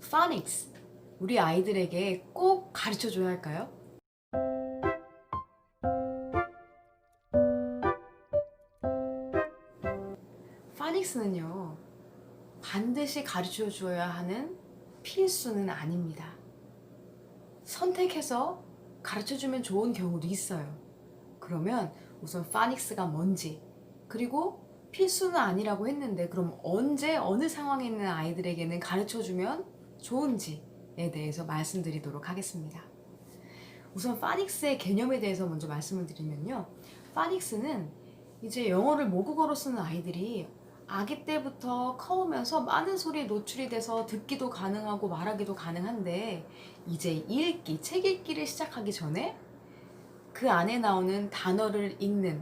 phonics, 우리 아이들에게 꼭 가르쳐 줘야 할까요? phonics는요, 반드시 가르쳐 줘야 하는 필수는 아닙니다. 선택해서 가르쳐 주면 좋은 경우도 있어요. 그러면 우선 phonics가 뭔지, 그리고 필수는 아니라고 했는데 그럼 언제 어느 상황에 있는 아이들에게는 가르쳐 주면 좋은지에 대해서 말씀드리도록 하겠습니다. 우선 phonics의 개념에 대해서 먼저 말씀을 드리면요, phonics는 이제 영어를 모국어로 쓰는 아이들이 아기 때부터 커오면서 많은 소리에 노출이 돼서 듣기도 가능하고 말하기도 가능한데, 이제 읽기, 책 읽기를 시작하기 전에 그 안에 나오는 단어를 읽는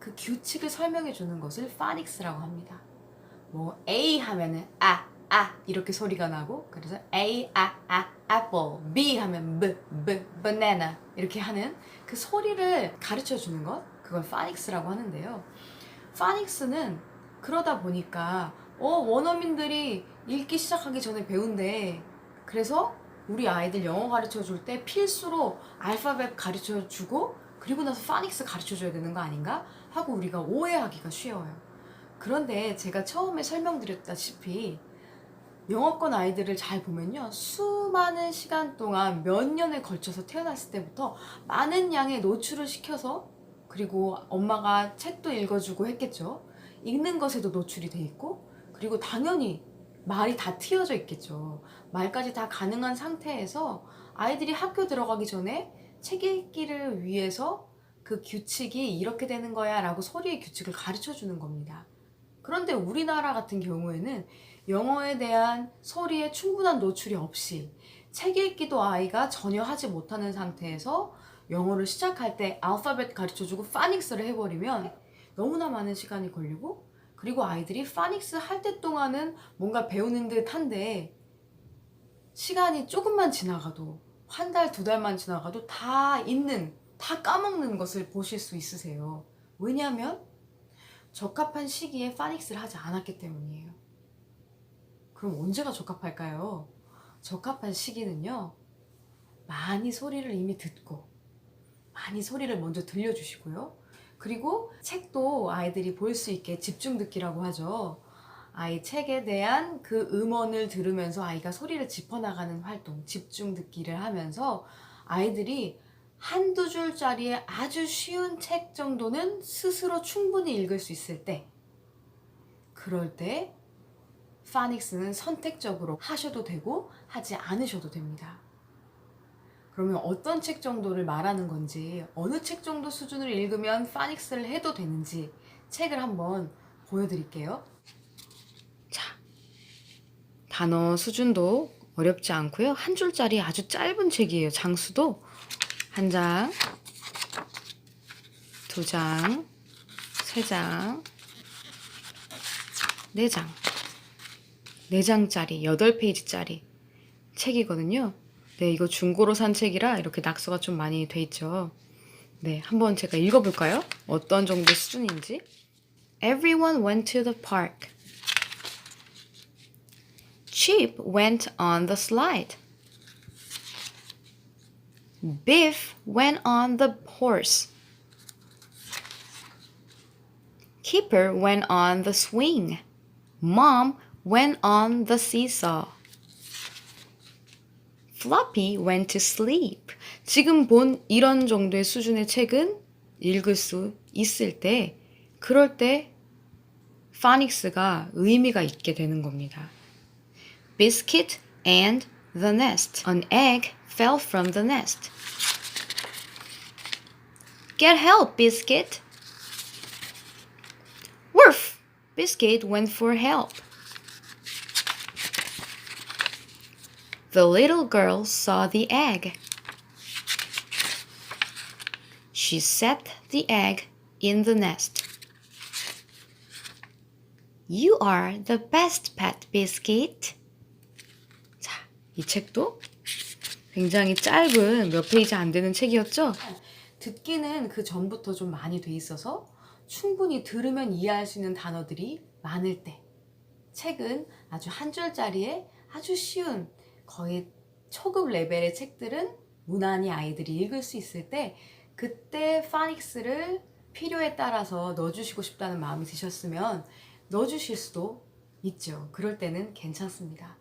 그 규칙을 설명해 주는 것을 phonics라고 합니다. 뭐 A 하면은 이렇게 소리가 나고, 그래서 A apple, B 하면 banana 이렇게 하는 그 소리를 가르쳐 주는 것, 그걸 phonics라고 하는데요. phonics는 그러다 보니까 원어민들이 읽기 시작하기 전에 배운대. 그래서 우리 아이들 영어 가르쳐 줄 때 필수로 알파벳 가르쳐 주고 그리고 나서 phonics 가르쳐 줘야 되는 거 아닌가 하고 우리가 오해하기가 쉬워요. 그런데 제가 처음에 설명드렸다시피 영어권 아이들을 잘 보면요, 수많은 시간 동안 몇 년에 걸쳐서 태어났을 때부터 많은 양의 노출을 시켜서, 그리고 엄마가 책도 읽어주고 했겠죠. 읽는 것에도 노출이 돼 있고, 그리고 당연히 말이 다 트여져 있겠죠. 말까지 다 가능한 상태에서 아이들이 학교 들어가기 전에 책 읽기를 위해서 그 규칙이 이렇게 되는 거야 라고 소리의 규칙을 가르쳐 주는 겁니다. 그런데 우리나라 같은 경우에는 영어에 대한 소리에 충분한 노출이 없이 책 읽기도 아이가 전혀 하지 못하는 상태에서 영어를 시작할 때 알파벳 가르쳐주고 phonics를 해버리면 너무나 많은 시간이 걸리고, 그리고 아이들이 phonics 할 때 동안은 뭔가 배우는 듯 한데 시간이 조금만 지나가도, 한 달, 두 달만 지나가도 다 까먹는 것을 보실 수 있으세요. 왜냐하면 적합한 시기에 phonics를 하지 않았기 때문이에요. 그럼 언제가 적합할까요? 적합한 시기는요, 많이 소리를 이미 듣고 많이 소리를 먼저 들려주시고요. 그리고 책도 아이들이 볼 수 있게 집중 듣기라고 하죠. 아이 책에 대한 그 음원을 들으면서 아이가 소리를 짚어나가는 활동, 집중 듣기를 하면서 아이들이 한두 줄짜리의 아주 쉬운 책 정도는 스스로 충분히 읽을 수 있을 때, 그럴 때 phonics는 선택적으로 하셔도 되고 하지 않으셔도 됩니다. 그러면 어떤 책 정도를 말하는 건지, 어느 책 정도 수준을 읽으면 phonics를 해도 되는지 책을 한번 보여드릴게요. 자, 단어 수준도 어렵지 않고요. 한 줄짜리 아주 짧은 책이에요. 장수도 한 장, 두 장, 세 장, 네 장, 네 장짜리, 8페이지짜리 책이거든요. 네, 이거 중고로 산 책이라 이렇게 낙서가 좀 많이 돼 있죠. 네, 한번 제가 읽어볼까요? 어떤 정도 수준인지. Everyone went to the park. Chip went on the slide. Biff went on the horse. Kipper went on the swing. Mom went on the seesaw. Floppy went to sleep. 지금 본 이런 정도의 수준의 책은 읽을 수 있을 때, 그럴 때 phonics가 의미가 있게 되는 겁니다. Biscuit and the nest. An egg fell from the nest. Get help, Biscuit. Woof! Biscuit went for help. The little girl saw the egg. She set the egg in the nest. You are the best pet, Biscuit. 자, 이 책도 굉장히 짧은 몇 페이지 안 되는 책이었죠? 듣기는 그 전부터 좀 많이 돼 있어서 충분히 들으면 이해할 수 있는 단어들이 많을 때, 책은 아주 한 줄짜리에 아주 쉬운 거의 초급 레벨의 책들은 무난히 아이들이 읽을 수 있을 때 그때 파닉스를 필요에 따라서 넣어주시고 싶다는 마음이 드셨으면 넣어주실 수도 있죠. 그럴 때는 괜찮습니다.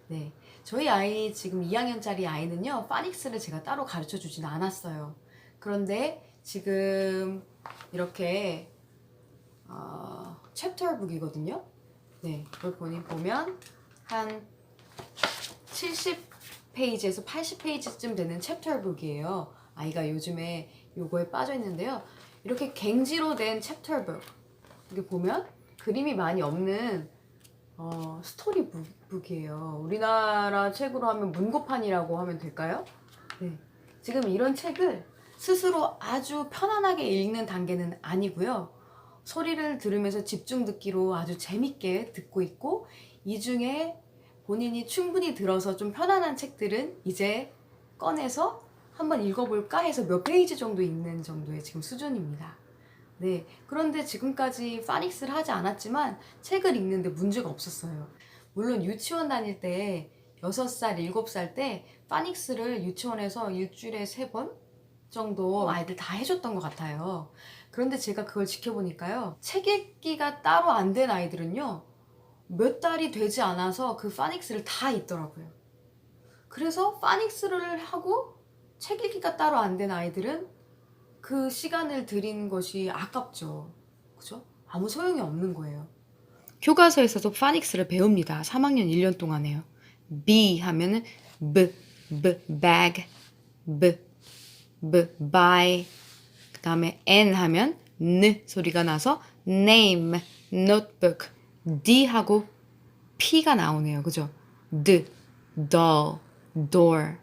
네, 저희 아이 지금 2학년짜리 아이는요, 파닉스를 제가 따로 가르쳐 주진 않았어요. 그런데 지금 이렇게 챕터북이거든요. 네, 그걸 보면 한 70페이지에서 80페이지쯤 되는 챕터북이에요. 아이가 요즘에 요거에 빠져 있는데요. 이렇게 갱지로 된 챕터북. 여기 보면 그림이 많이 없는 스토리북이에요. 우리나라 책으로 하면 문고판이라고 하면 될까요? 네. 지금 이런 책을 스스로 아주 편안하게 읽는 단계는 아니고요. 소리를 들으면서 집중 듣기로 아주 재밌게 듣고 있고, 이 중에 본인이 충분히 들어서 좀 편안한 책들은 이제 꺼내서 한번 읽어볼까 해서 몇 페이지 정도 읽는 정도의 지금 수준입니다. 네, 그런데 지금까지 파닉스를 하지 않았지만 책을 읽는데 문제가 없었어요. 물론 유치원 다닐 때 6살, 7살 때 파닉스를 유치원에서 일주일에 3번 정도 아이들 다 해줬던 것 같아요. 그런데 제가 그걸 지켜보니까요. 책 읽기가 따로 안 된 아이들은요. 몇 달이 되지 않아서 그 파닉스를 다 읽더라고요. 그래서 파닉스를 하고 책 읽기가 따로 안 된 아이들은 그 시간을 들인 것이 아깝죠. 그죠? 아무 소용이 없는 거예요. 교과서에서도 파닉스를 배웁니다. 3학년 1년 동안에요. B 하면은 bag, buy. 그 다음에 N 하면 N 소리가 나서 name, notebook. D 하고 P가 나오네요. 그죠? doll, door,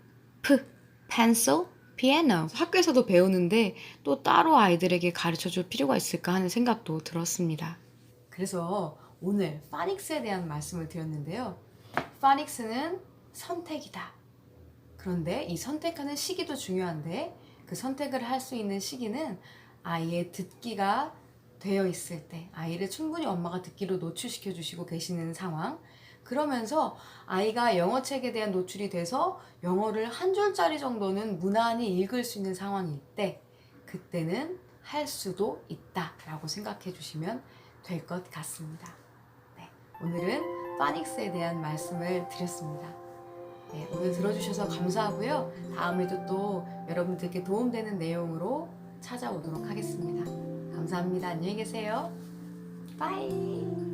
pencil, 피아노. 학교에서도 배우는데 또 따로 아이들에게 가르쳐 줄 필요가 있을까 하는 생각도 들었습니다. 그래서 오늘 파닉스에 대한 말씀을 드렸는데요. 파닉스는 선택이다. 그런데 이 선택하는 시기도 중요한데 그 선택을 할 수 있는 시기는 아이의 듣기가 되어 있을 때, 아이를 충분히 엄마가 듣기로 노출시켜 주시고 계시는 상황, 그러면서 아이가 영어책에 대한 노출이 돼서 영어를 한 줄짜리 정도는 무난히 읽을 수 있는 상황일 때, 그때는 할 수도 있다라고 생각해 주시면 될 것 같습니다. 네, 오늘은 파닉스에 대한 말씀을 드렸습니다. 네, 오늘 들어주셔서 감사하고요. 다음에도 또 여러분들께 도움되는 내용으로 찾아오도록 하겠습니다. 감사합니다. 안녕히 계세요. 바이.